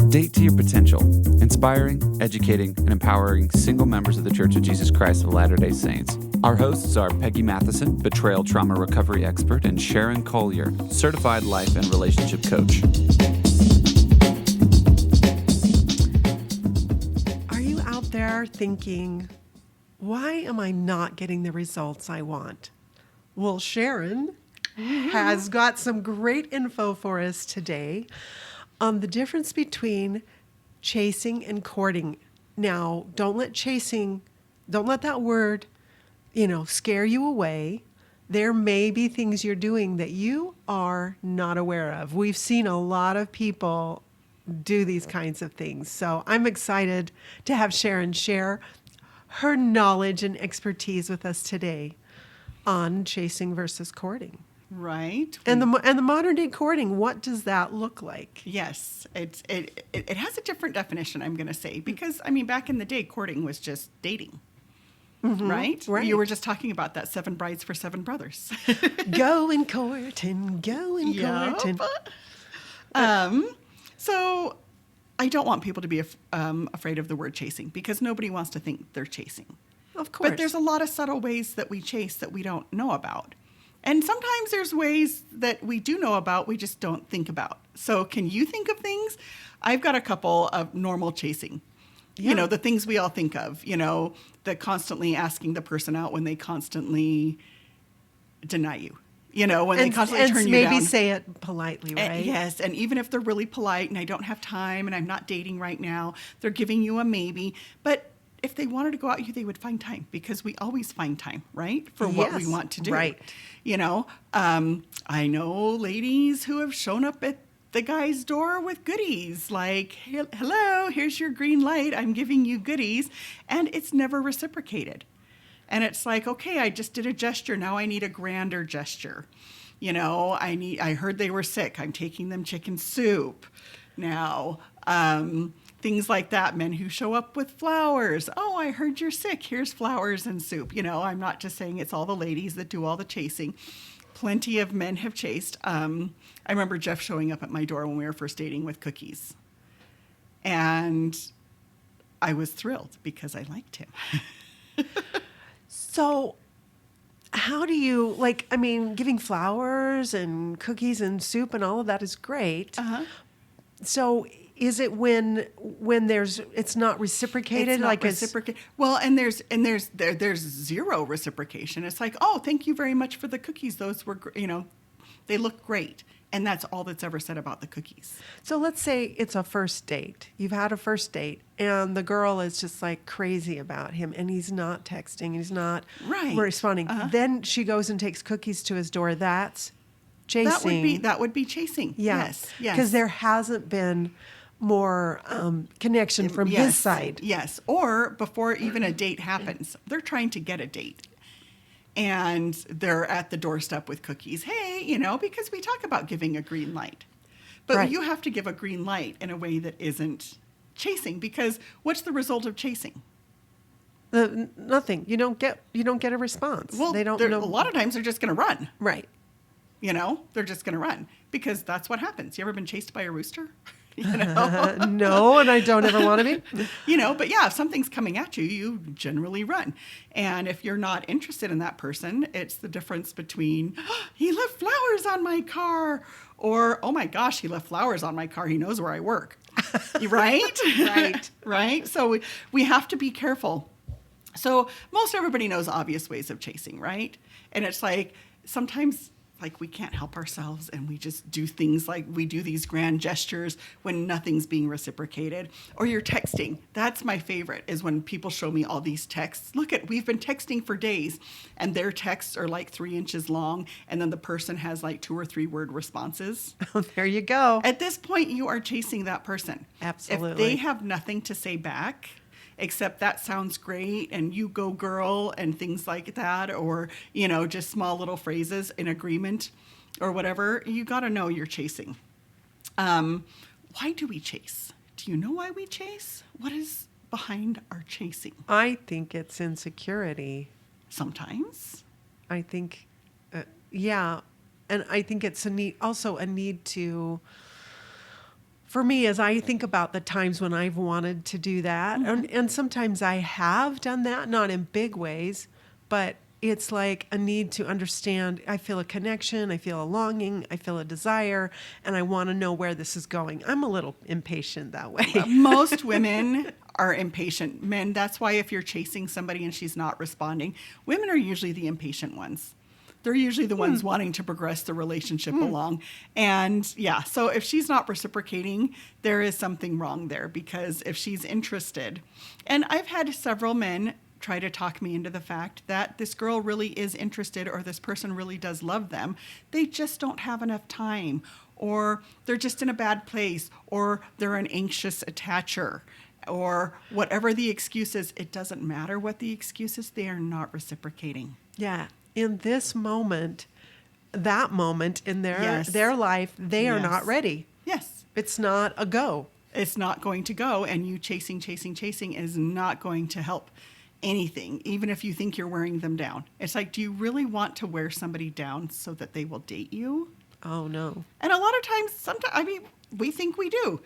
Date to your potential, inspiring, educating, and empowering single members of the Church of Jesus Christ of Latter-day Saints. Our hosts are Peggy Matheson, betrayal trauma recovery expert, and Sharon Collier, certified life and relationship coach. Are you out there thinking, why am I not getting the results I want? Well, Sharon has got some great info for us today on the difference between chasing and courting. Now, don't let that word, scare you away. There may be things you're doing that you are not aware of. We've seen a lot of people do these kinds of things. So I'm excited to have Sharon share her knowledge and expertise with us today on chasing versus courting. Right. And the modern day courting, what does that look like? Yes, it has a different definition, I'm going to say, because back in the day, courting was just dating. Mm-hmm. Right? You were just talking about that 7 brides for 7 brothers. Go courting. So I don't want people to be afraid of the word chasing, because nobody wants to think they're chasing. Of course. But there's a lot of subtle ways that we chase that we don't know about. And sometimes there's ways that we do know about, we just don't think about. So can you think of things? I've got a couple of normal chasing. Yeah. The things we all think of, the constantly asking the person out when they constantly deny you, when they constantly turn you down. And maybe say it politely, right? Yes, and even if they're really polite and I don't have time and I'm not dating right now, they're giving you a maybe. But if they wanted to go out with you, they would find time, because we always find time, right, for what we want to do. Right. I know ladies who have shown up at the guy's door with goodies, like, hello, here's your green light, I'm giving you goodies, and it's never reciprocated. And it's like, okay, I just did a gesture, now I need a grander gesture. I heard they were sick, I'm taking them chicken soup. Now, things like that, men who show up with flowers. Oh, I heard you're sick, here's flowers and soup. I'm not just saying it's all the ladies that do all the chasing. Plenty of men have chased. I remember Jeff showing up at my door when we were first dating with cookies. And I was thrilled because I liked him. So how do you, giving flowers and cookies and soup and all of that is great. Uh-huh. So is it when it's not reciprocated? It's not reciprocated. Well, and there's zero reciprocation. It's like, oh, thank you very much for the cookies. Those were, they look great. And that's all that's ever said about the cookies. So let's say it's a first date. You've had a first date and the girl is just like crazy about him and he's not texting, he's not responding. Uh-huh. Then she goes and takes cookies to his door. That's chasing. That would be chasing. Yeah. Yes. Because there hasn't been more connection from his side. Yes. Or before even a date happens, they're trying to get a date. And they're at the doorstep with cookies. Hey, because we talk about giving a green light. But you have to give a green light in a way that isn't chasing, because what's the result of chasing? Nothing. You don't get a response. Well, they don't know. A lot of times they're just going to run. Right. They're just going to run, because that's what happens. You ever been chased by a rooster? No, and I don't ever want to be. But yeah, if something's coming at you, you generally run. And if you're not interested in that person, it's the difference between, he left flowers on my car, or, oh my gosh, he left flowers on my car. He knows where I work. Right? Right. Right? So we have to be careful. So most everybody knows obvious ways of chasing, right? And it's like, sometimes we can't help ourselves and we just do things like we do these grand gestures when nothing's being reciprocated. Or you're texting. That's my favorite, is when people show me all these texts. We've been texting for days and their texts are 3 inches long and then the person has 2 or 3 word responses. There you go. At this point, you are chasing that person. Absolutely. If they have nothing to say back, except that sounds great and you go girl and things like that, or, just small little phrases in agreement or whatever, you got to know you're chasing. Why do we chase? Do you know why we chase? What is behind our chasing? I think it's insecurity. Sometimes. I think, yeah. And I think it's also a need to for me, as I think about the times when I've wanted to do that, and sometimes I have done that, not in big ways, but it's like a need to understand. I feel a connection, I feel a longing, I feel a desire, and I want to know where this is going. I'm a little impatient that way. Most women are impatient. Men, that's why if you're chasing somebody and she's not responding, women are usually the impatient ones. They're usually the ones wanting to progress the relationship along. And yeah, so if she's not reciprocating, there is something wrong there, because if she's interested, and I've had several men try to talk me into the fact that this girl really is interested, or this person really does love them. They just don't have enough time, or they're just in a bad place, or they're an anxious attacher, or whatever the excuse is. It doesn't matter what the excuse is. They are not reciprocating. Yeah. In this moment, that moment in Yes. their life, they are Yes. not ready. Yes. It's not a go. It's not going to go, and you chasing is not going to help anything, even if you think you're wearing them down. It's like, do you really want to wear somebody down so that they will date you? Oh, no. And a lot of times, we think we do.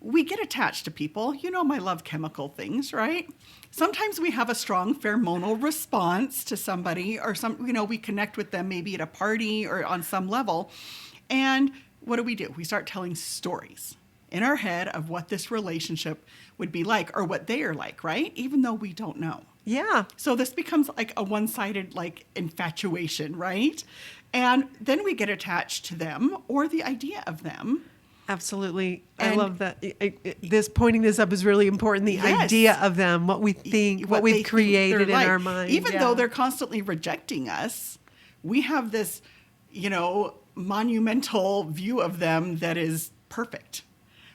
We get attached to people. You know my love chemical things, right? Sometimes we have a strong pheromonal response to somebody, or we connect with them maybe at a party or on some level. And what do? We start telling stories in our head of what this relationship would be like, or what they are like, right? Even though we don't know. Yeah. So this becomes like a one-sided infatuation, right? And then we get attached to them or the idea of them. Absolutely. I And- love that. This pointing this up is really important. The Yes. idea of them, what we think, what they we've think created they're in like. our mind. Even Yeah. though they're constantly rejecting us, we have this, monumental view of them that is perfect,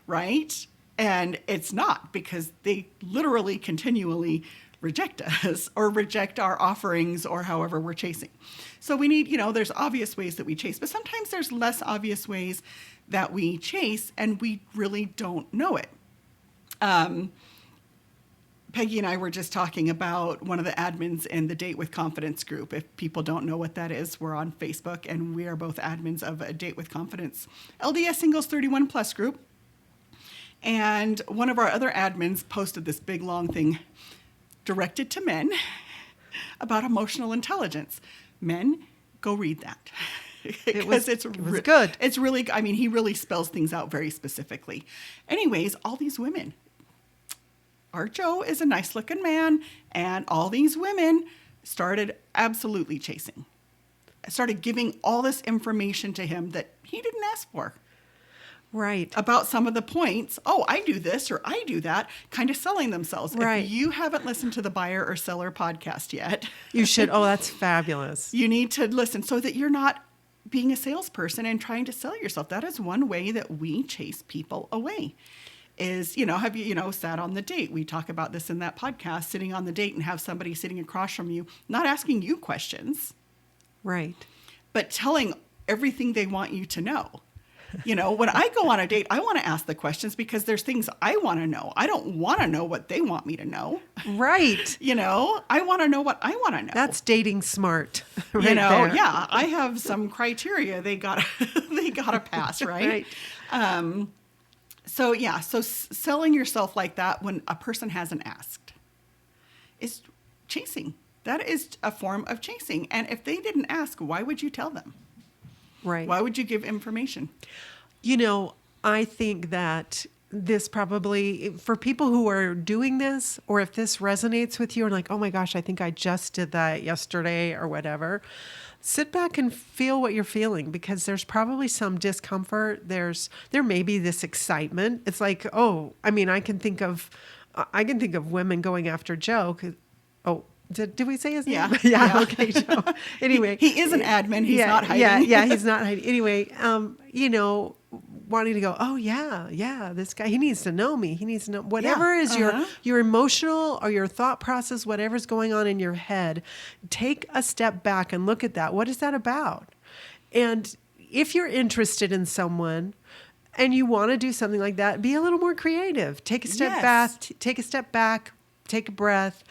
right? And it's not, because they literally continually reject us or reject our offerings, or however we're chasing. So we need, there's obvious ways that we chase, but sometimes there's less obvious ways that we chase, and we really don't know it. Peggy and I were just talking about one of the admins in the Date with Confidence group. If people don't know what that is, we're on Facebook, and we are both admins of a Date with Confidence LDS Singles 31 Plus group. And one of our other admins posted this big long thing directed to men about emotional intelligence. Men, go read that. It was Because good. It's really, he really spells things out very specifically. Anyways, all these women, our Joe is a nice looking man, and all these women started absolutely chasing. Started giving all this information to him that he didn't ask for. Right. About some of the points. Oh, I do this or I do that, kind of selling themselves. Right. If you haven't listened to the Buyer or Seller podcast yet, You should. Oh, that's fabulous. you need to listen so that you're not being a salesperson and trying to sell yourself. That is one way that we chase people away. Is, have you, sat on the date? We talk about this in that podcast, sitting on the date and have somebody sitting across from you, not asking you questions, Right. but telling everything they want you to know. When I go on a date, I want to ask the questions because there's things I want to know. I don't want to know what they want me to know. Right. I want to know what I want to know. That's dating smart. Right there. Yeah, I have some criteria they gotta pass, right? Right. So selling yourself like that when a person hasn't asked is chasing. That is a form of chasing. And if they didn't ask, why would you tell them? Right. Why would you give information? I think that this probably, for people who are doing this, or if this resonates with you and like, oh my gosh, I think I just did that yesterday or whatever, sit back and feel what you're feeling, because there's probably some discomfort. There may be this excitement. It's like, I can think of women going after Joe. Did we say his name? Yeah. Yeah. Okay, Joe. Anyway. He is an admin. He's not hiding. Yeah, he's not hiding. Anyway, wanting to go, oh yeah, this guy, he needs to know me. He needs to know whatever is your emotional or your thought process, whatever's going on in your head. Take a step back and look at that. What is that about? And if you're interested in someone and you want to do something like that, be a little more creative. Take a step Yes. back. Take a step back. Take a breath.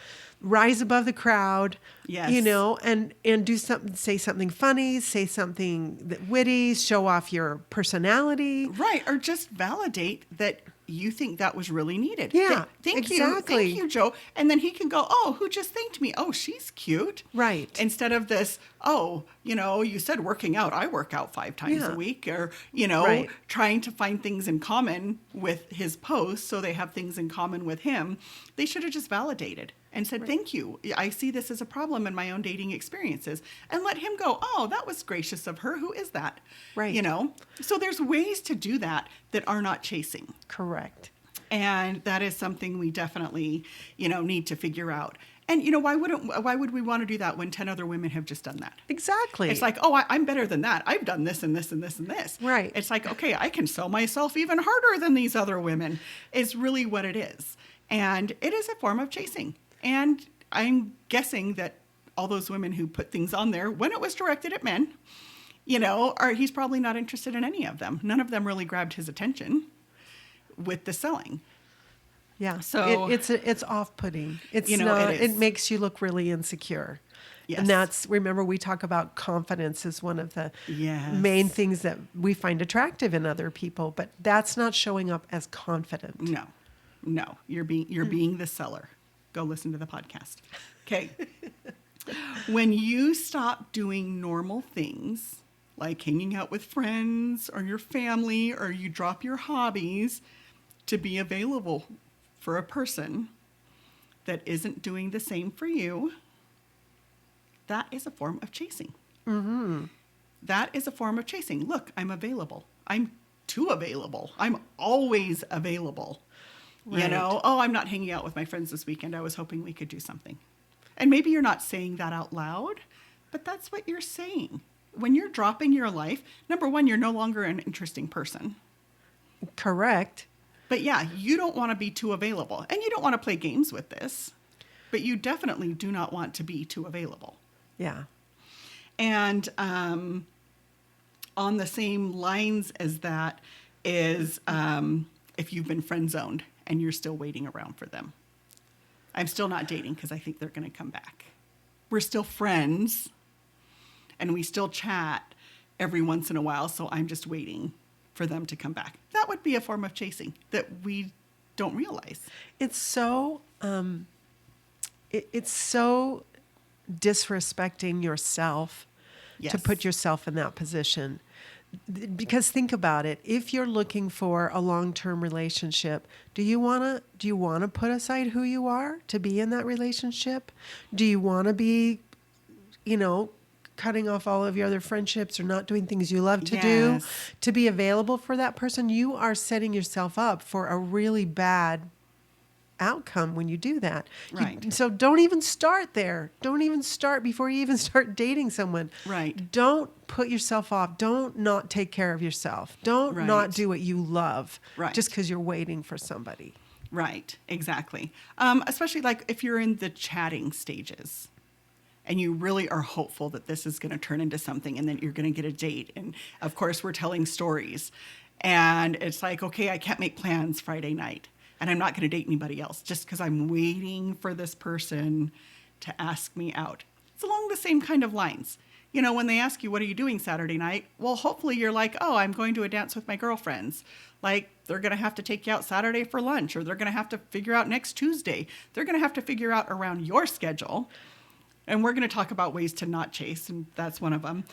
rise above the crowd, Yes. you know, and do something, say something funny, say something that witty, show off your personality. Right. Or just validate that you think that was really needed. Yeah, Thank exactly. you, Joe. And then he can go, oh, who just thanked me? Oh, she's cute. Right. Instead of this, oh, you know, you said working out. I work out 5 times Yeah. a week. Or, you know, Right. trying to find things in common with his posts so they have things in common with him. They should have just validated and said, thank you. I see this as a problem in my own dating experiences. And let him go, oh, that was gracious of her. Who is that? Right. You know? So there's ways to do that are not chasing. Correct. And that is something we definitely, you know, need to figure out. And, you know, why would we want to do that when 10 other women have just done that? Exactly. It's like, oh, I'm better than that. I've done this and this and this and this. Right. It's like, okay, I can sell myself even harder than these other women. It's really what it is. And it is a form of chasing. And I'm guessing that all those women who put things on there, when it was directed at men, you know, he's probably not interested in any of them. None of them really grabbed his attention with the selling. Yeah. So- it's off-putting. It's You know, not. it It is. makes you look really insecure. Yes. And that's, remember, we talk about confidence as one of the Yes. main things that we find attractive in other people, but that's not showing up as confident. No, you're being the seller. Go listen to the podcast. Okay. When you stop doing normal things like hanging out with friends or your family, or you drop your hobbies to be available for a person that isn't doing the same for you, that is a form of chasing. Mm-hmm. That is a form of chasing. Look, I'm available. I'm too available. I'm always available. You Right. know, oh, I'm not hanging out with my friends this weekend. I was hoping we could do something. And maybe you're not saying that out loud, but that's what you're saying. When you're dropping your life, number one, you're no longer an interesting person. Correct. But yeah, you don't want to be too available. And you don't want to play games with this, but you definitely do not want to be too available. Yeah. And on the same lines as that is if you've been friend zoned and you're still waiting around for them. I'm still not dating because I think they're going to come back. We're still friends and we still chat every once in a while, so I'm just waiting for them to come back. That would be a form of chasing that we don't realize. It's so it's so disrespecting yourself to Yes. put yourself in that position. Because think about it, if you're looking for a long-term relationship, do you want to put aside who you are to be in that relationship? Do you want to be, you know, cutting off all of your other friendships or not doing things you love to do Yes. to be available for that person? You are setting yourself up for a really bad outcome when you do that. Right. So don't even start there. Don't even start before you even start dating someone. Right. Don't put yourself off. Don't not take care of yourself. Don't Right. not do what you love Right. just because you're waiting for somebody. Right, exactly. Especially like if you're in the chatting stages and you really are hopeful that this is going to turn into something and then you're going to get a date. And of course, we're telling stories. And it's like, okay, I can't make plans Friday night and I'm not going to date anybody else just because I'm waiting for this person to ask me out. It's along the same kind of lines. You know, when they ask you, what are you doing Saturday night? Well, hopefully you're like, oh, I'm going to a dance with my girlfriends. Like, they're going to have to take you out Saturday for lunch, or they're going to have to figure out next Tuesday. They're going to have to figure out around your schedule. And we're going to talk about ways to not chase, and that's one of them.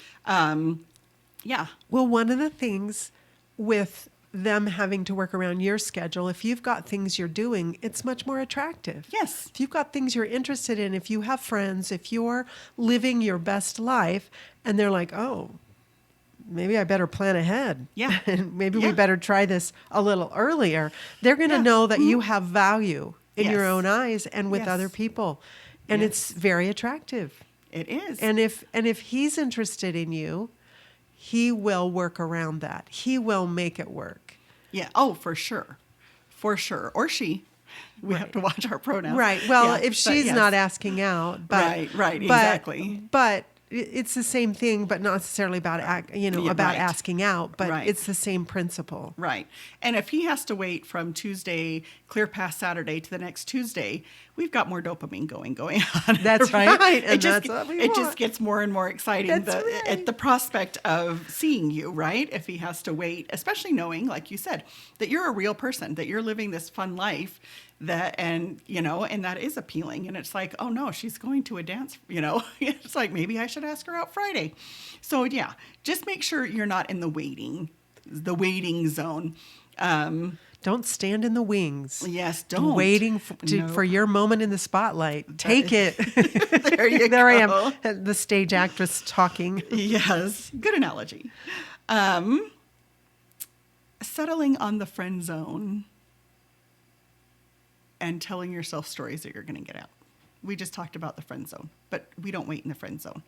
Yeah. Well, one of the things with them having to work around your schedule, if you've got things you're doing, it's much more attractive. Yes. If you've got things you're interested in, if you have friends, if you're living your best life, and they're like, oh, maybe I better plan ahead. Yeah. And maybe Yeah. we better try this a little earlier. They're going to Yeah. know that you have value in your Yes. own eyes and with Yes. other people. And Yes. it's very attractive. It is. And if he's interested in you, he will work around that. He will make it work. Yeah. Oh, for sure. For sure. Or she. We have to watch our pronouns. Right. Well, Yeah, if but she's yes. not asking out, but Right, exactly. But it's the same thing, but not necessarily about, about Right. asking out, but Right. it's the same principle. Right. And if he has to wait from Tuesday, clear past Saturday to the next Tuesday, we've got more dopamine going on. That's right, and It just, that's what we it want. just gets more and more exciting That's right. at the prospect of seeing you, right? If he has to wait, especially knowing, like you said, that you're a real person, that you're living this fun life and that is appealing. And it's like, oh no, she's going to a dance, it's like, maybe I should ask her out Friday. So yeah, just make sure you're not in the waiting zone. Don't stand in the wings. Yes, don't. Waiting No. for your moment in the spotlight. Take it. There you There I go. am, the stage actress talking. Yes, good analogy. Settling on the friend zone and telling yourself stories that you're going to get out. We just talked about the friend zone, but we don't wait in the friend zone.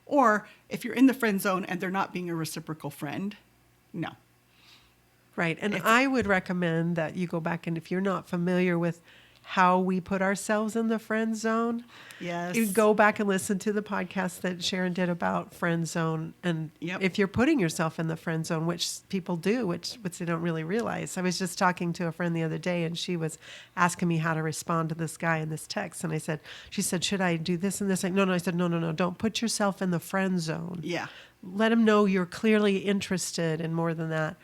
Or if you're in the friend zone and they're not being a reciprocal friend, no. Right. And I would recommend that you go back, and if you're not familiar with how we put ourselves in the friend zone, Yes. you go back and listen to the podcast that Sharon did about friend zone. And Yep. if you're putting yourself in the friend zone, which people do, which they don't really realize. I was just talking to a friend the other day, and she was asking me how to respond to this guy in this text. And she said, should I do this and this? No. I said, no. Don't put yourself in the friend zone. Yeah. Let him know you're clearly interested in more than that,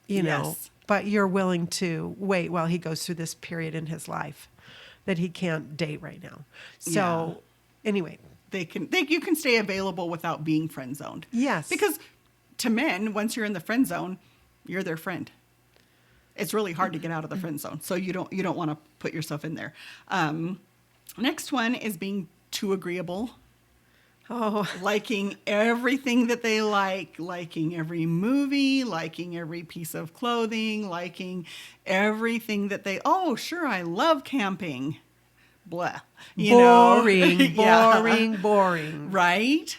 Yes. but you're willing to wait while he goes through this period in his life that he can't date right now. So anyway, You can stay available without being friend zoned. Yes. Because to men, once you're in the friend zone, you're their friend. It's really hard to get out of the friend zone. So you don't want to put yourself in there. Next one is being too agreeable. oh, Liking everything that they liking every movie, liking every piece of clothing, liking everything that oh, sure, I love camping. Blah. boring, Yeah. boring. Right.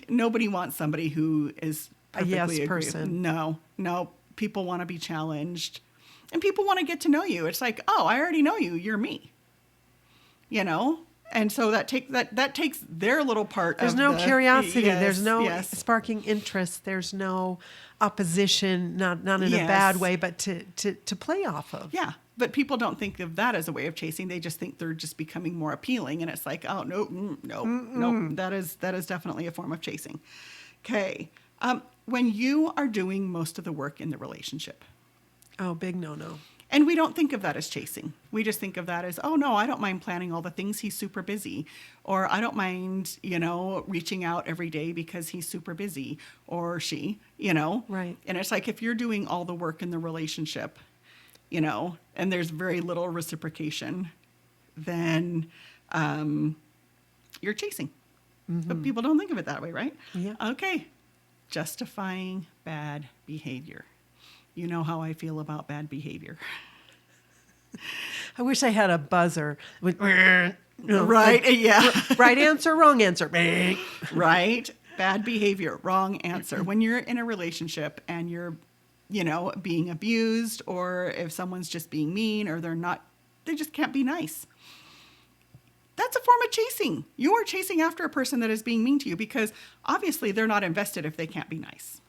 Nobody wants somebody who is A perfectly yes agreeable. person. No. People want to be challenged, and people want to get to know you. It's like, oh, I already know you. You're me. And so that takes their little part. There's of no the, curiosity. Yes, There's no yes. sparking interest. There's no opposition, not in a Yes. bad way, but to play off of. Yeah, but people don't think of that as a way of chasing. They just think they're just becoming more appealing, and it's like, oh no, that is definitely a form of chasing. Okay, when you are doing most of the work in the relationship, Oh, big no. and we don't think of that as chasing. We just think of that as, oh no, I don't mind planning all the things. He's super busy, or I don't mind, reaching out every day because he's super busy, or she, Right. And it's like, if you're doing all the work in the relationship, and there's very little reciprocation, then you're chasing. But people don't think of it that way, right? Yeah. Okay. Justifying bad behavior. You know how I feel about bad behavior. I wish I had a buzzer with Right? Yeah. right answer, wrong answer. Right? Bad behavior, wrong answer. When you're in a relationship and you're, being abused, or if someone's just being mean, or they just can't be nice. That's a form of chasing. You are chasing after a person that is being mean to you, because obviously they're not invested if they can't be nice.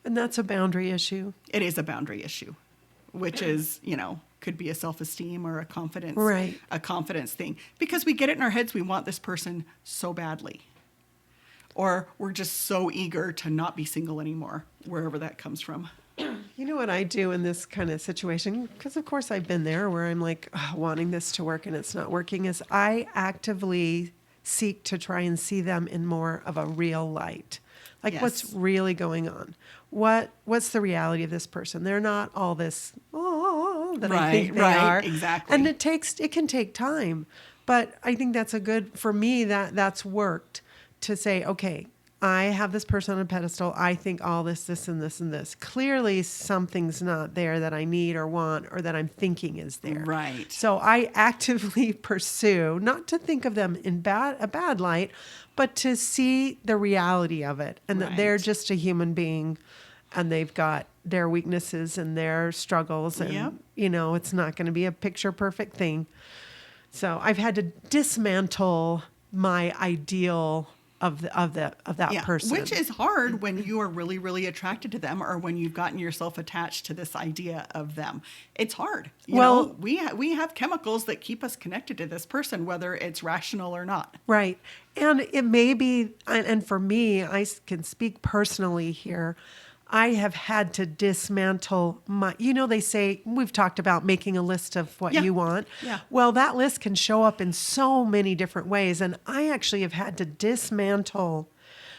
And that's a boundary issue. It is a boundary issue, which is, could be a self-esteem or a confidence, Right. a confidence thing, because we get it in our heads. We want this person so badly, or we're just so eager to not be single anymore, wherever that comes from. You know what I do in this kind of situation? Because of course I've been there where I'm like wanting this to work and it's not working, is I actively seek to try and see them in more of a real light. Like what's Yes. really going on? What's the reality of this person? They're not all this that I think they Right, are. exactly. And it can take time. But I think that's for me, that's worked to say, okay, I have this person on a pedestal. I think all this, and this, and this. Clearly something's not there that I need or want, or that I'm thinking is there. Right. So I actively pursue, not to think of them in a bad light, but to see the reality of it, and that they're Right. just a human being, and they've got their weaknesses and their struggles, and Yep. it's not going to be a picture perfect thing. So I've had to dismantle my ideal of that person. Which is hard when you are really, really attracted to them, or when you've gotten yourself attached to this idea of them. It's hard. You know, we have chemicals that keep us connected to this person, whether it's rational or not. Right. And it may be, and for me, I can speak personally here. I have had to dismantle they say, we've talked about making a list of what you want. Yeah. Well, that list can show up in so many different ways. And I actually have had to dismantle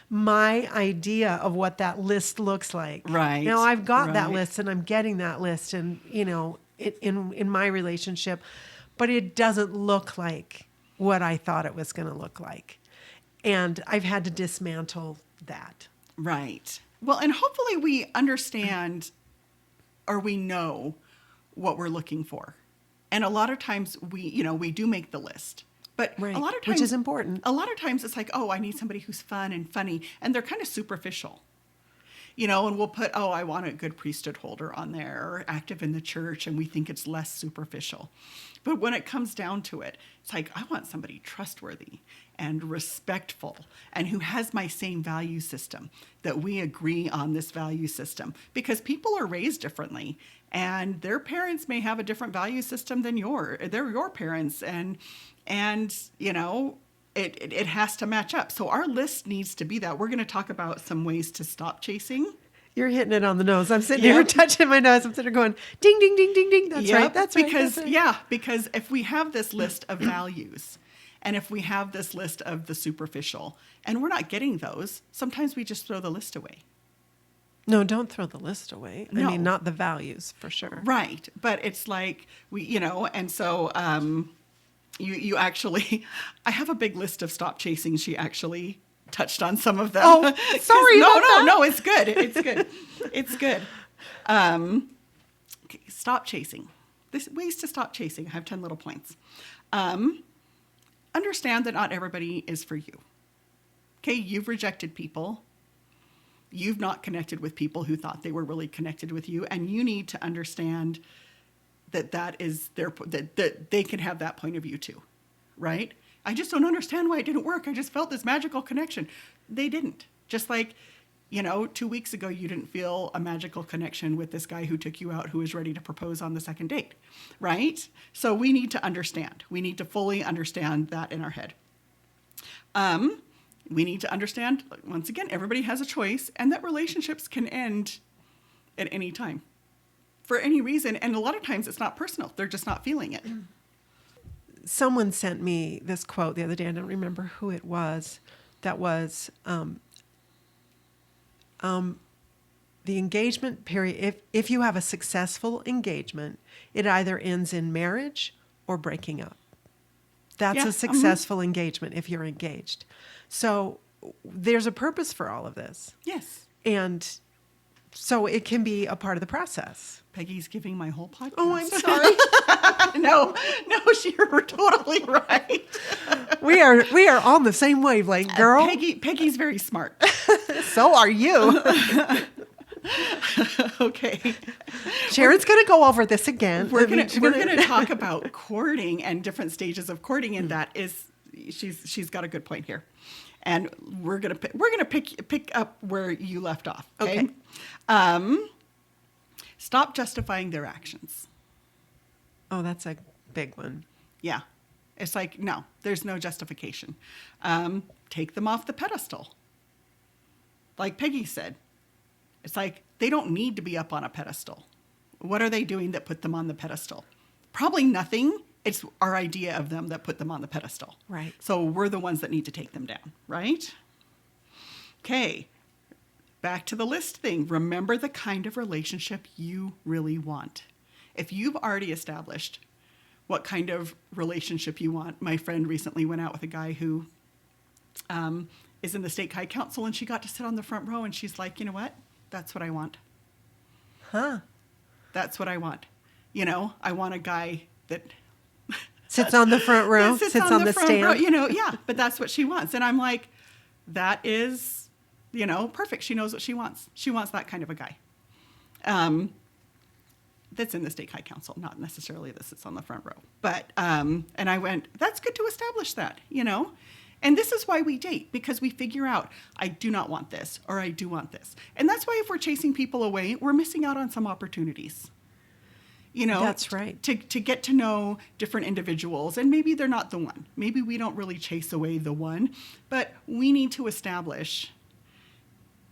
my idea of what that list looks like. Right. Now I've got that Right. list and I'm getting that list and, in my relationship, but it doesn't look like what I thought it was going to look like. And I've had to dismantle that. Right. Well, and hopefully we understand, or we know what we're looking for. And a lot of times we do make the list. But Right, a lot of times, which is important. A lot of times it's like, oh, I need somebody who's fun and funny. And they're kind of superficial. And we'll put, oh, I want a good priesthood holder on there, or active in the church, and we think it's less superficial. But when it comes down to it, it's like, I want somebody trustworthy and respectful and who has my same value system, that we agree on this value system. Because people are raised differently, and their parents may have a different value system than they're your parents. And it has to match up. So our list needs to be that. We're going to talk about some ways to stop chasing. You're hitting it on the nose. I'm sitting here touching my nose. I'm sitting here going, ding, ding, ding, ding, ding. That's right. That's right. Because, that's right. because if we have this list of values, and if we have this list of the superficial, and we're not getting those, sometimes we just throw the list away. No, don't throw the list away. I No. mean, not the values for sure. Right. But it's like, and so you actually, I have a big list of stop chasing. She actually touched on some of them. Oh, sorry. No, it's good. It's good. It's good. Okay, stop chasing. Ways to stop chasing. I have 10 little points. Understand that not everybody is for you. Okay, you've rejected people. You've not connected with people who thought they were really connected with you, and you need to understand that is that they can have that point of view too, right? I just don't understand why it didn't work. I just felt this magical connection. They didn't. Just like, 2 weeks ago, you didn't feel a magical connection with this guy who took you out, who was ready to propose on the second date, right? So we need to understand. We need to fully understand that in our head. We need to understand, once again, everybody has a choice, and that relationships can end at any time for any reason. And a lot of times it's not personal. They're just not feeling it. Someone sent me this quote the other day. I don't remember who it was. That was the engagement period. If you have a successful engagement, it either ends in marriage or breaking up. That's a successful engagement if you're engaged. So there's a purpose for all of this. Yes. And so it can be a part of the process. Peggy's giving my whole podcast. Oh, I'm sorry. No, you're totally right. We are on the same wavelength, girl. Peggy's very smart. So are you. Okay. Sharon's going to go over this again. We're gonna talk about courting and different stages of courting, and that is she's got a good point here, and we're gonna pick up where you left off. Okay. Stop justifying their actions. Oh, that's a big one. Yeah. It's like, no, there's no justification. Take them off the pedestal. Like Peggy said, it's like they don't need to be up on a pedestal. What are they doing that put them on the pedestal? Probably nothing. It's our idea of them that put them on the pedestal. Right. So we're the ones that need to take them down, right? Okay. Back to the list thing. Remember the kind of relationship you really want. If you've already established what kind of relationship you want. My friend recently went out with a guy who is in the state high council, and she got to sit on the front row, and she's like, you know what? That's what I want. Huh. That's what I want. I want a guy that sits on the front row, sits on the front stand. row, yeah, but that's what she wants. And I'm like, that is, perfect. She knows what she wants. She wants that kind of a guy. That's in the state high council, not necessarily that sits on the front row. But, and I went, that's good to establish that, And this is why we date, because we figure out, I do not want this, or I do want this. And that's why if we're chasing people away, we're missing out on some opportunities. You know, That's right. To get to know different individuals, and maybe they're not the one. Maybe we don't really chase away the one, but we need to establish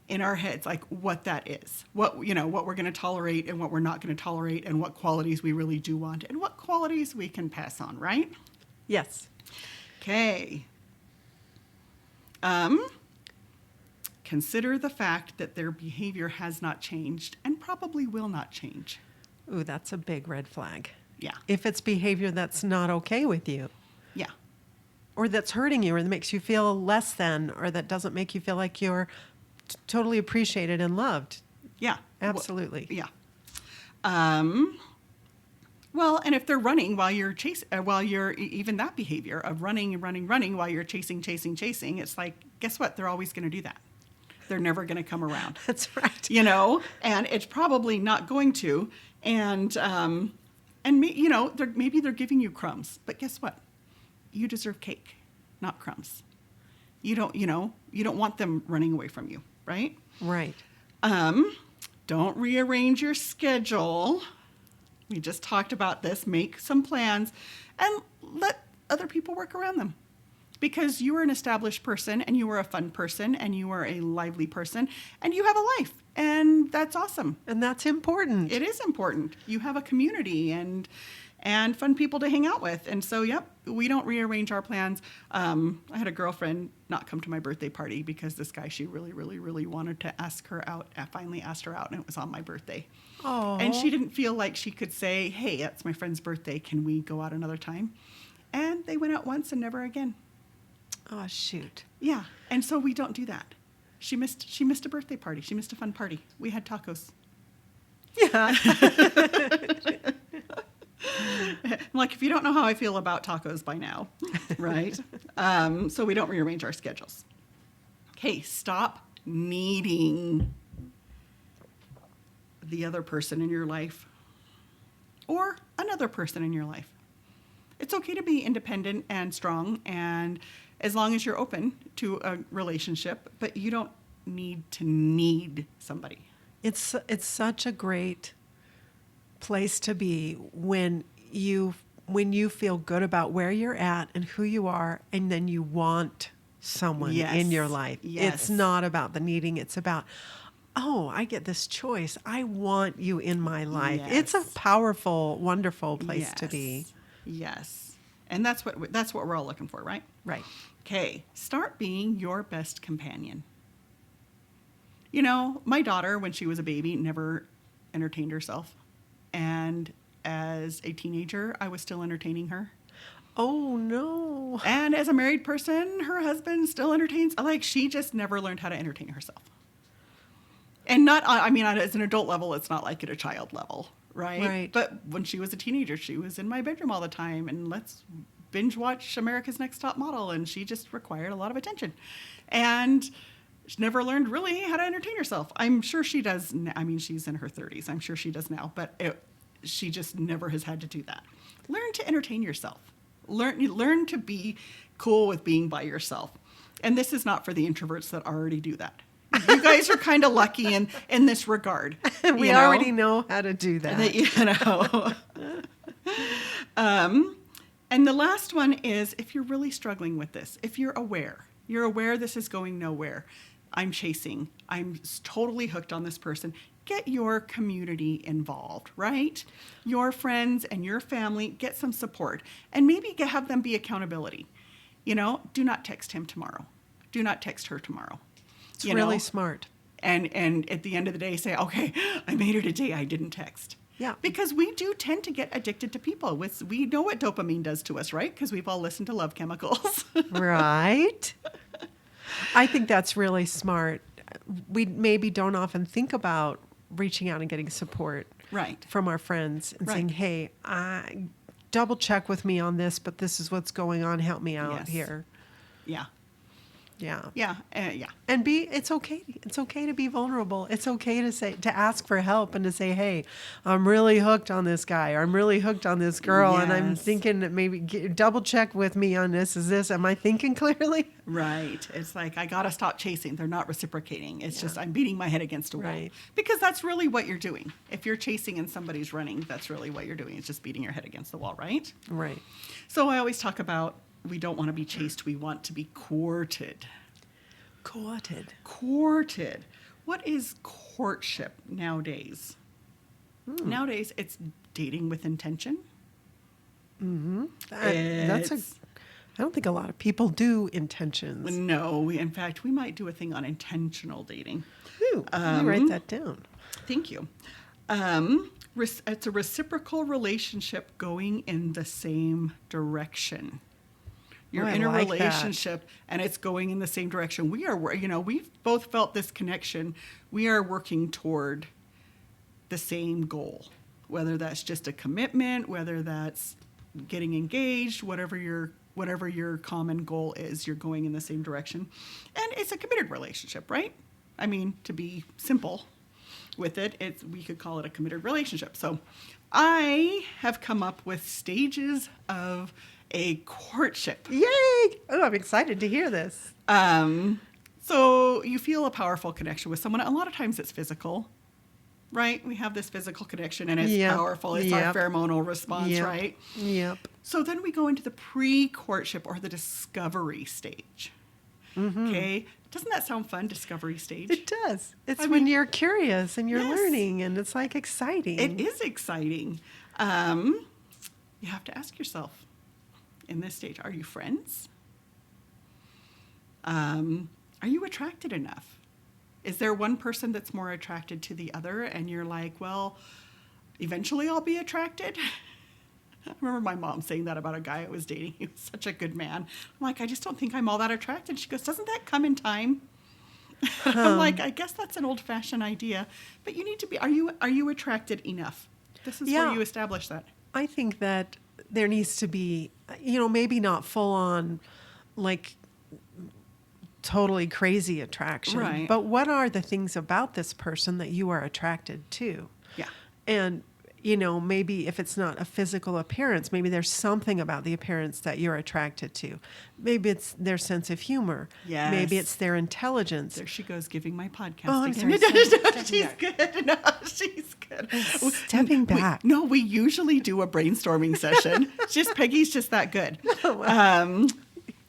in our heads like what that is, what we're going to tolerate and what we're not going to tolerate, and what qualities we really do want and what qualities we can pass on, right? Yes. Okay. Consider the fact that their behavior has not changed and probably will not change. Ooh, that's a big red flag. Yeah. If it's behavior that's not okay with you, Yeah. or that's hurting you, or that makes you feel less than, or that doesn't make you feel like you're totally appreciated and loved. Yeah. Absolutely. Yeah. Well, and if they're running while you're even that behavior of running while you're chasing, it's like, guess what? They're always going to do that. They're never going to come around. That's right. You know, and it's probably not going to. And maybe they're giving you crumbs, but guess what? You deserve cake, not crumbs. You don't want them running away from you, right? Right. Don't rearrange your schedule. We just talked about this. Make some plans and let other people work around them. Because you are an established person, and you are a fun person, and you are a lively person, and you have a life, and that's awesome. And that's important. It is important. You have a community and fun people to hang out with. And so, yep, we don't rearrange our plans. I had a girlfriend not come to my birthday party because this guy she really, really, really wanted to ask her out. I finally asked her out, and it was on my birthday. Oh. And she didn't feel like she could say, hey, it's my friend's birthday. Can we go out another time? And they went out once and never again. Oh, shoot. Yeah. And so we don't do that. She missed a birthday party. She missed a fun party. We had tacos. Yeah. I'm like, if you don't know how I feel about tacos by now, right? So we don't rearrange our schedules. Okay, stop needing the other person in your life or another person in your life. It's okay to be independent and strong, and as long as you're open to a relationship, but you don't need to need somebody. It's such a great place to be when you feel good about where you're at and who you are, and then you want someone Yes. in your life. Yes. It's not about the needing. It's about, oh, I get this choice. I want you in my life. It's a Yes. powerful, wonderful place to be. Yes. And that's what we're all looking for, right? Right. Okay, start being your best companion. You know, my daughter, when she was a baby, never entertained herself. And as a teenager, I was still entertaining her. Oh, no. And as a married person, her husband still entertains. Like, she just never learned how to entertain herself. And as an adult level, it's not like at a child level, right? Right. But when she was a teenager, she was in my bedroom all the time, and let's binge watch America's Next Top Model, and she just required a lot of attention. And she never learned really how to entertain herself. I'm sure she does. She's in her 30s. I'm sure she does now, but she just never has had to do that. Learn to entertain yourself. Learn to be cool with being by yourself. And this is not for the introverts that already do that. You guys are kind of lucky in this regard. We already know how to do that. And the last one is, if you're really struggling with this, if you're aware this is going nowhere, I'm chasing, I'm totally hooked on this person, get your community involved, right? Your friends and your family, get some support, and maybe have them be accountability. You know, do not text him tomorrow. Do not text her tomorrow. It's really smart. And at the end of the day, say, okay, I made it a day I didn't text. Yeah. Because we do tend to get addicted to people. We know what dopamine does to us, right? Because we've all listened to Love Chemicals. Right. I think that's really smart. We maybe don't often think about reaching out and getting support Right. from our friends and Right. saying, hey, double check with me on this, but this is what's going on. Help me out Yes. here. Yeah. Yeah. Yeah. And it's okay. It's okay to be vulnerable. It's okay to ask for help and to say, hey, I'm really hooked on this guy, or I'm really hooked on this girl. And I'm Yes. thinking that maybe double check with me on this. Am I thinking clearly? Right. It's like, I got to stop chasing. They're not reciprocating. It's just, I'm beating my head against a wall. Right. Because that's really what you're doing. If you're chasing and somebody's running, that's really what you're doing. It's just beating your head against the wall, right? Right. So I always talk about, we don't want to be chased. We want to be courted. Courted. What is courtship nowadays? Nowadays, it's dating with intention. I don't think a lot of people do intentions. No, in fact, we might do a thing on intentional dating. Ooh, let me write that down. Thank you. It's a reciprocal relationship going in the same direction. You're I in a like that. relationship and it's going in the same direction. We've both felt this connection. We are working toward the same goal, whether that's just a commitment, whether that's getting engaged, whatever your common goal is, you're going in the same direction. And it's a committed relationship, right? I mean, to be simple with it, we could call it a committed relationship. So I have come up with stages of a courtship. Yay! Oh, I'm excited to hear this. So you feel a powerful connection with someone. A lot of times it's physical, right? We have this physical connection and it's Yep. powerful. It's Yep. our pheromonal response, Yep. right? Yep. So then we go into the pre-courtship or the discovery stage. Okay? Doesn't that sound fun, discovery stage? It does. It's I when mean, you're curious and you're yes. learning, and it's like exciting. It is exciting. You have to ask yourself in this stage, are you friends? Are you attracted enough? Is there one person that's more attracted to the other and you're like, well, eventually I'll be attracted? I remember my mom saying that about a guy I was dating. He was such a good man. I'm like, I just don't think I'm all that attracted. She goes, doesn't that come in time? I'm like, I guess that's an old-fashioned idea, but you need to be, are you attracted enough? This is where Yeah. you establish that. I think that there needs to be, maybe not full on, like, totally crazy attraction. Right. But what are the things about this person that you are attracted to? Yeah. And, maybe if it's not a physical appearance, maybe there's something about the appearance that you're attracted to. Maybe it's their sense of humor. Yes. Maybe it's their intelligence. There she goes giving my podcast Oh, I'm again. sorry. She's good. No, she's good. Stepping back. We usually do a brainstorming session. Peggy's just that good.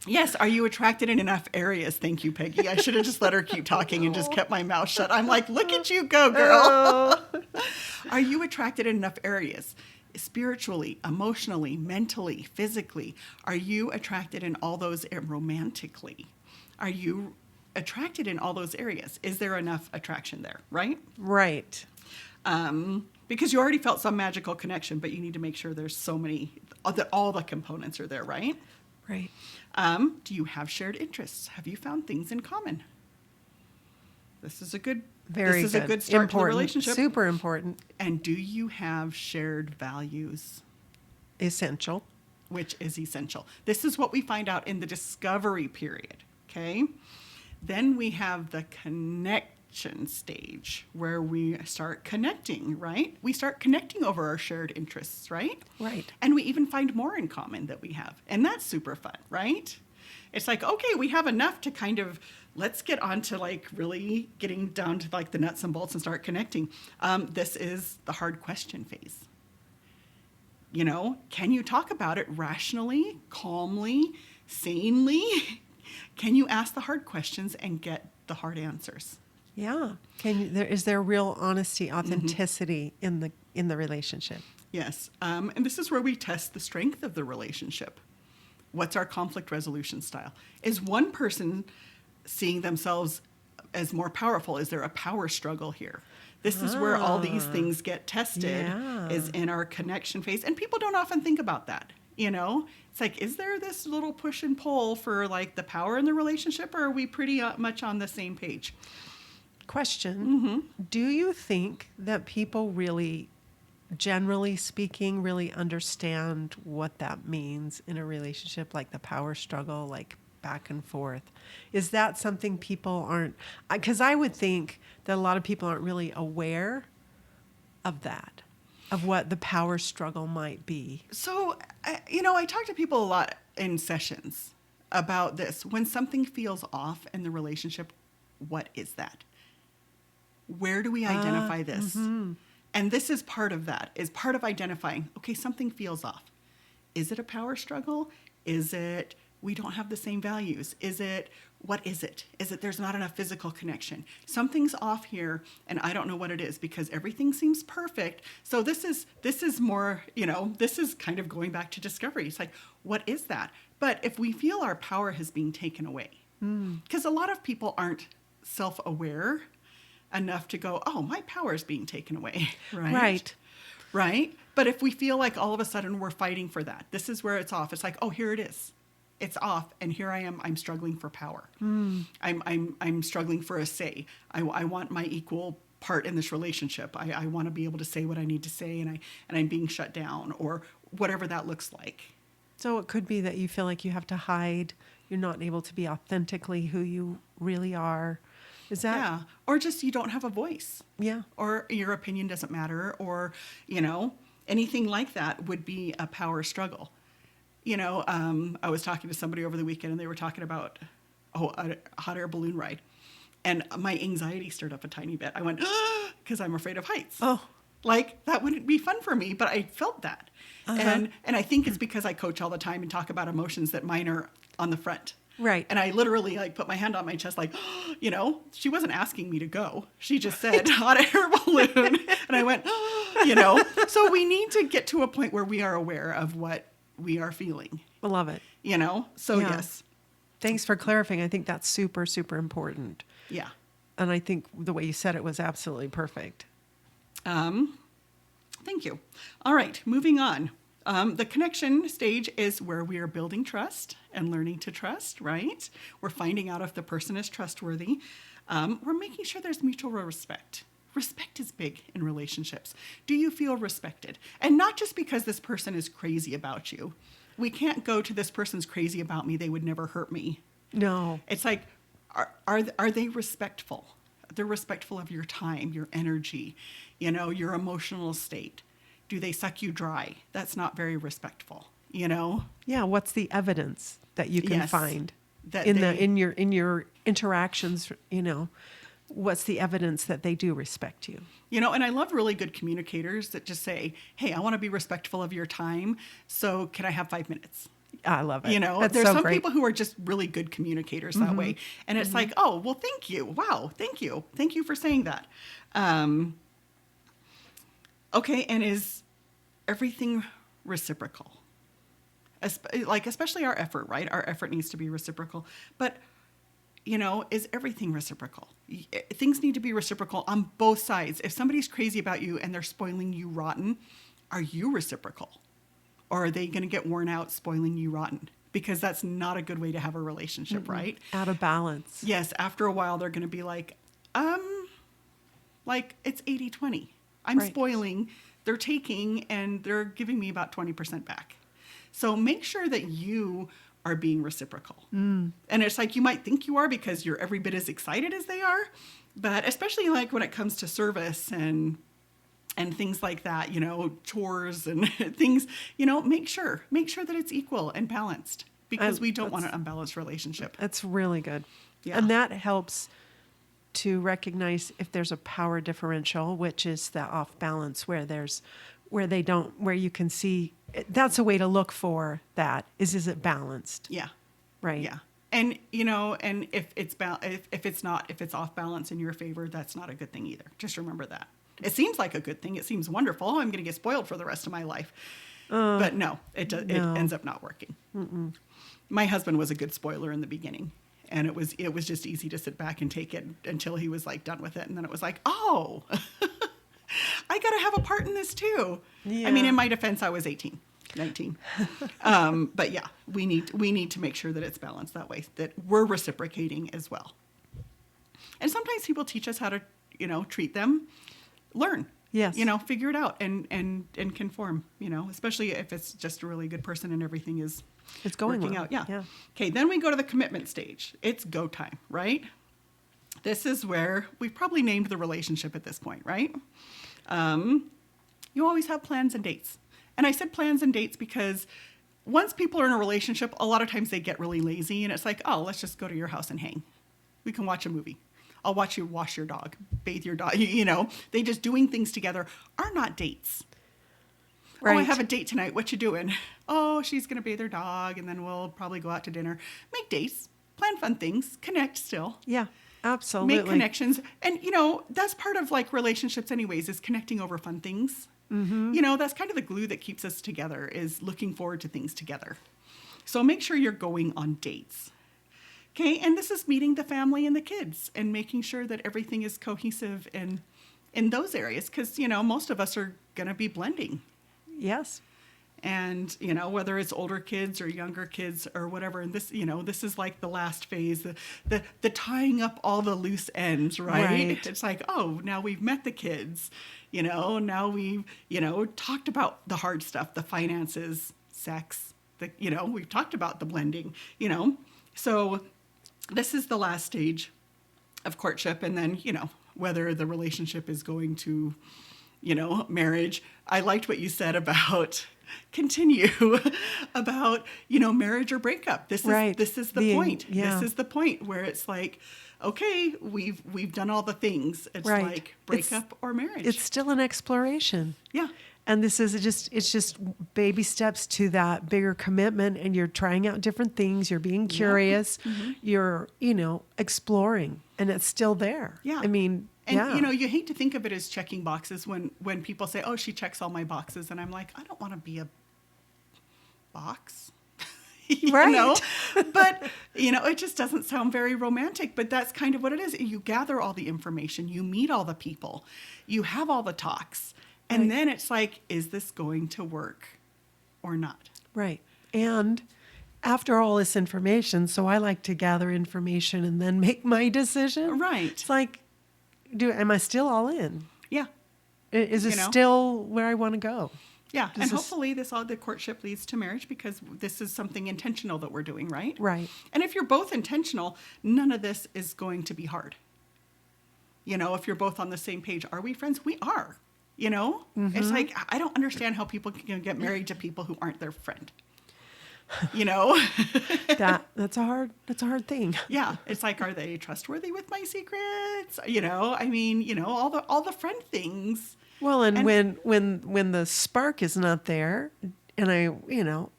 Yes, are you attracted in enough areas? Thank you, Peggy. I should have just let her keep talking and just kept my mouth shut. I'm like, look at you go, girl. Are you attracted in enough areas? Spiritually, emotionally, mentally, physically? Are you attracted in all those romantically? Are you attracted in all those areas? Is there enough attraction there, right? Right. Because you already felt some magical connection, but you need to make sure there's so many, that all the components are there, right? Right. Do you have shared interests? Have you found things in common? This is a good Very this is good. a good start to the Important. relationship. Super important. And do you have shared values? Essential. Which is essential. This is what we find out in the discovery period, okay? Then we have the connection stage where we start connecting, right? We start connecting over our shared interests, right? Right. And we even find more in common that we have. And that's super fun, right? It's like, okay, we have enough to kind of, let's get on to like really getting down to like the nuts and bolts and start connecting. This is the hard question phase. Can you talk about it rationally, calmly, sanely? Can you ask the hard questions and get the hard answers? Yeah. Is there real honesty, authenticity in the relationship? Yes. And this is where we test the strength of the relationship. What's our conflict resolution style? Is one person seeing themselves as more powerful? Is there a power struggle here? This is where all these things get tested, is in our connection phase. And people don't often think about that. It's like, is there this little push and pull for like the power in the relationship, or are we pretty much on the same page? Question. Do you think that people really, generally speaking, really understand what that means in a relationship, like the power struggle, like back and forth. Is that something people aren't, because I would think that a lot of people aren't really aware of that, of what the power struggle might be. So, I talk to people a lot in sessions about this. When something feels off in the relationship, what is that? Where do we identify this? And this is part of that, is part of identifying, okay, something feels off. Is it a power struggle? Is it we don't have the same values? What is it? Is it there's not enough physical connection? Something's off here, and I don't know what it is because everything seems perfect. So this is more, this is kind of going back to discovery. It's like, what is that? But if we feel our power has been taken away, because a lot of people aren't self-aware enough to go, oh, my power is being taken away, right? Right? But if we feel like all of a sudden we're fighting for that, this is where it's off. It's like, oh, here it is. It's off, and here I am. I'm struggling for power. I'm struggling for a say. I want my equal part in this relationship. I want to be able to say what I need to say, and I'm being shut down, or whatever that looks like. So it could be that you feel like you have to hide. You're not able to be authentically who you really are. Is that? Yeah. Or just you don't have a voice. Yeah. Or your opinion doesn't matter, or, anything like that would be a power struggle. I was talking to somebody over the weekend, and they were talking about a hot air balloon ride, and my anxiety stirred up a tiny bit. I went, because I'm afraid of heights. Oh, like that wouldn't be fun for me, but I felt that, and I think it's because I coach all the time and talk about emotions that mine are on the front. right. And I literally put my hand on my chest, she wasn't asking me to go. She just said hot air balloon, and I went, So we need to get to a point where we are aware of what we are feeling. I love it. So Yeah. yes. Thanks for clarifying. I think that's super, super important. Yeah. And I think the way you said it was absolutely perfect. Thank you. All right, moving on. The connection stage is where we are building trust and learning to trust, right? We're finding out if the person is trustworthy. We're making sure there's mutual respect. Respect is big in relationships. Do you feel respected? And not just because this person is crazy about you. We can't go to this person's crazy about me. They would never hurt me. No. It's like, are they respectful? They're respectful of your time, your energy, your emotional state. Do they suck you dry? That's not very respectful, Yeah. What's the evidence that you can Yes, find that in your interactions? What's the evidence that they do respect you? And I love really good communicators that just say, hey, I want to be respectful of your time. So can I have 5 minutes? I love it. That's There's so some great. people who are just really good communicators that way. And it's like, oh, well, thank you. Wow. Thank you. Thank you for saying that. Okay. And is everything reciprocal? Especially our effort, right? Our effort needs to be reciprocal. But, is everything reciprocal? Things need to be reciprocal on both sides. If somebody's crazy about you and they're spoiling you rotten, are you reciprocal? Or are they going to get worn out spoiling you rotten? Because that's not a good way to have a relationship, right? Out of balance. Yes. After a while, they're going to be like it's 80-20. I'm Right. spoiling, they're taking, and they're giving me about 20% back. So make sure that you are being reciprocal. And it's like, you might think you are because you're every bit as excited as they are. But especially when it comes to service and things like that, chores and things, make sure that it's equal and balanced, because we don't want an unbalanced relationship. That's really good. Yeah. And that helps to recognize if there's a power differential, which is the off balance where you can see. That's a way to look for that is it balanced? Yeah. Right. Yeah. And, and if it's off balance in your favor, that's not a good thing either. Just remember that. It seems like a good thing. It seems wonderful. I'm going to get spoiled for the rest of my life. But no, it ends up not working. My husband was a good spoiler in the beginning, and it was just easy to sit back and take it until he was done with it. And then it was like, oh, I got to have a part in this too. Yeah. I mean, in my defense, I was 18, 19. But yeah, we need to make sure that it's balanced that way, that we're reciprocating as well. And sometimes people teach us how to, treat them, learn. Yes. Figure it out and conform, especially if it's just a really good person and everything is It's going working well. out. Yeah. Yeah. Okay, then we go to the commitment stage. It's go time, right? This is where we've probably named the relationship at this point, right? You always have plans and dates. And I said plans and dates because once people are in a relationship, a lot of times they get really lazy and it's like, oh, let's just go to your house and hang. We can watch a movie. I'll watch you wash your dog, bathe your dog. You know, they just doing things together are not dates. Right. Oh, I have a date tonight. What you doing? Oh, she's going to bathe her dog and then we'll probably go out to dinner. Make dates, plan fun things, connect still. Yeah, absolutely. Make connections. And, you know, that's part of like relationships anyways, is connecting over fun things. Mm-hmm. You know, that's kind of the glue that keeps us together, is looking forward to things together. So make sure you're going on dates. Okay, and this is meeting the family and the kids and making sure that everything is cohesive in those areas because, you know, most of us are going to be blending. Yes. And, you know, whether it's older kids or younger kids or whatever, and this, you know, this is like the last phase, the tying up all the loose ends, right? It's like, oh, now we've met the kids, you know, now we've, you know, talked about the hard stuff, the finances, sex, you know, we've talked about the blending, you know. So this is the last stage of courtship. And then, you know, whether the relationship is going to, you know, marriage. I liked what you said about continue about, you know, marriage or breakup. This is the point. Yeah. This is the point where it's like, okay, we've done all the things. It's like breakup or marriage. It's still an exploration. Yeah. And this is it's just baby steps to that bigger commitment, and you're trying out different things, you're being curious, you're, you know, exploring, and it's still there. Yeah. I mean, and you know, you hate to think of it as checking boxes when people say, "Oh, she checks all my boxes," and I'm like, I don't want to be a box. You know? But, you know, it just doesn't sound very romantic, but that's kind of what it is. You gather all the information, you meet all the people, you have all the talks, and then it's like, is this going to work or not? Right. And after all this information, so I like to gather information and then make my decision. Right. It's like, am I still all in? Yeah. Is it still where I want to go? Yeah, and hopefully the courtship leads to marriage because this is something intentional that we're doing, right? Right. And if you're both intentional, none of this is going to be hard. You know, if you're both on the same page, are we friends? We are. You know? It's like, I don't understand how people can get married to people who aren't their friend. You know? That's a hard thing. Yeah. It's like, are they trustworthy with my secrets? You know, I mean, you know, all the friend things. Well, and when the spark is not there, and I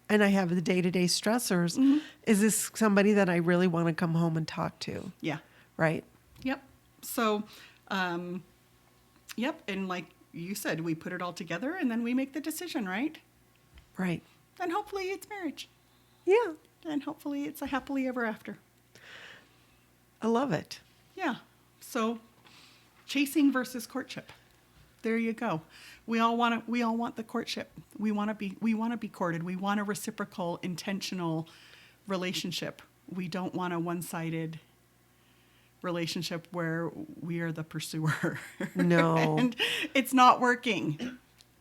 have the day-to-day stressors, is this somebody that I really want to come home and talk to? Yeah. Right. Yep. So, yep. And like you said, we put it all together and then we make the decision, right? Right. And hopefully it's marriage. Yeah. And hopefully it's a happily ever after. I love it. Yeah. So, chasing versus courtship. There you go. We all want the courtship. We want to be courted. We want a reciprocal, intentional relationship. We don't want a one-sided relationship where we are the pursuer. No. And it's not working.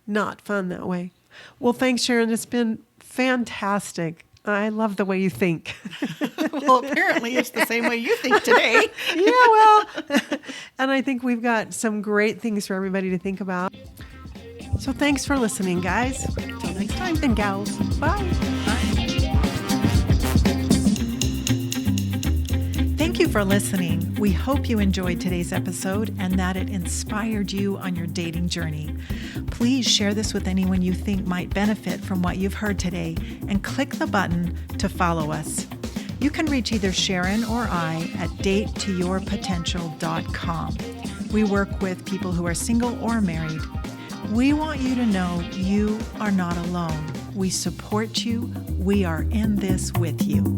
Not fun that way. Well, thanks, Sharon. It's been fantastic. I love the way you think. Well, apparently it's the same way you think today. Yeah, well, and I think we've got some great things for everybody to think about. So thanks for listening, guys. Till next time. And gals. Bye. Thank you for listening. We hope you enjoyed today's episode and that it inspired you on your dating journey. Please share this with anyone you think might benefit from what you've heard today and click the button to follow us. You can reach either Sharon or I at datetoyourpotential.com. We work with people who are single or married. We want you to know you are not alone. We support you. We are in this with you.